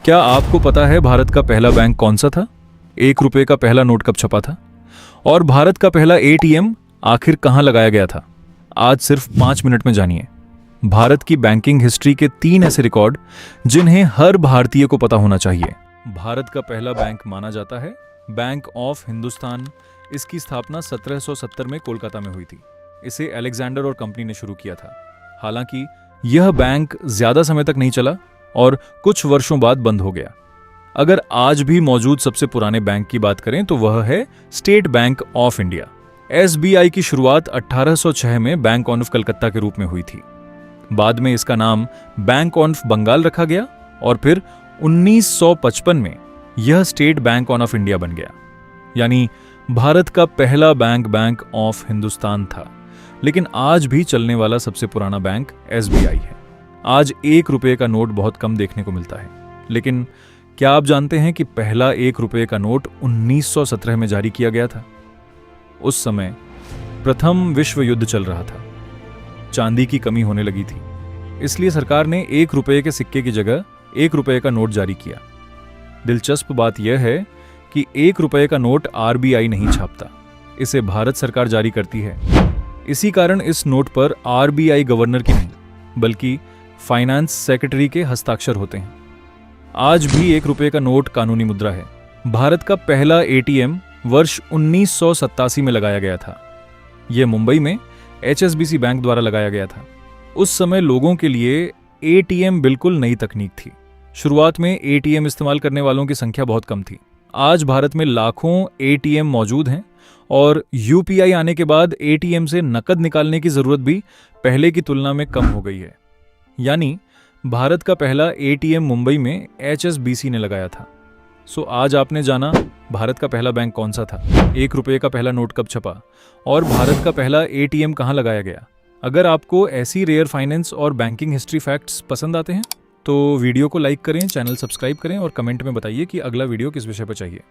क्या आपको पता है भारत का पहला बैंक कौन सा था? 1 रुपए का पहला नोट कब छपा था? और भारत का पहला एटीएम आखिर कहां लगाया गया था? आज सिर्फ 5 मिनट में जानिए भारत की बैंकिंग हिस्ट्री के 3 ऐसे रिकॉर्ड जिन्हें हर भारतीय को पता होना चाहिए। भारत का पहला बैंक माना जाता है बैंक ऑफ हिंदुस्तान। इसकी स्थापना 1770 में कोलकाता में हुई थी। इसे अलेक्जेंडर और कंपनी ने शुरू किया था। हालांकि यह बैंक ज्यादा समय तक नहीं चला और कुछ वर्षों बाद बंद हो गया। अगर आज भी मौजूद सबसे पुराने बैंक की बात करें तो वह है state bank of India. SBI की शुरुआत 1806 में बैंक ऑफ कलकत्ता के रूप में हुई थी। बाद में इसका नाम बैंक ऑफ बंगाल रखा गया और फिर 1955 में यह स्टेट बैंक ऑफ इंडिया बन गया। यानी भारत का पहला बैंक ऑफ हिंदुस्तान था, लेकिन आज भी चलने वाला सबसे पुराना बैंक एसबीआई है। आज 1 रुपए का नोट बहुत कम देखने को मिलता है, लेकिन क्या आप जानते हैं कि पहला 1 रुपए का नोट 1917 में जारी किया गया था? उस समय प्रथम विश्व युद्ध चल रहा था। चांदी की कमी होने लगी थी, इसलिए सरकार ने 1 रुपए के सिक्के की जगह 1 रुपए का नोट जारी किया। दिलचस्प बात यह है कि 1 रुपए का नोट आरबीआई नहीं छापता, इसे भारत सरकार जारी करती है। इसी कारण इस नोट पर आरबीआई गवर्नर की नहीं, बल्कि फाइनेंस सेक्रेटरी के हस्ताक्षर होते हैं। आज भी 1 रुपए का नोट कानूनी मुद्रा है। भारत का पहला एटीएम वर्ष 1987 में लगाया गया था। यह मुंबई में एचएसबीसी बैंक द्वारा लगाया गया था। उस समय लोगों के लिए एटीएम बिल्कुल नई तकनीक थी। शुरुआत में एटीएम इस्तेमाल करने वालों की संख्या बहुत कम थी। आज भारत में लाखों एटीएम मौजूद हैं और यूपीआई आने के बाद एटीएम से नकद निकालने की जरूरत भी पहले की तुलना में कम हो गई है। यानी भारत का पहला एटीएम मुंबई में एचएसबीसी ने लगाया था। सो आज आपने जाना भारत का पहला बैंक कौन सा था, 1 रुपए का पहला नोट कब छपा और भारत का पहला एटीएम कहां लगाया गया। अगर आपको ऐसी रेयर फाइनेंस और बैंकिंग हिस्ट्री फैक्ट्स पसंद आते हैं तो वीडियो को लाइक करें, चैनल सब्सक्राइब करें और कमेंट में बताइए कि अगला वीडियो किस विषय पर चाहिए।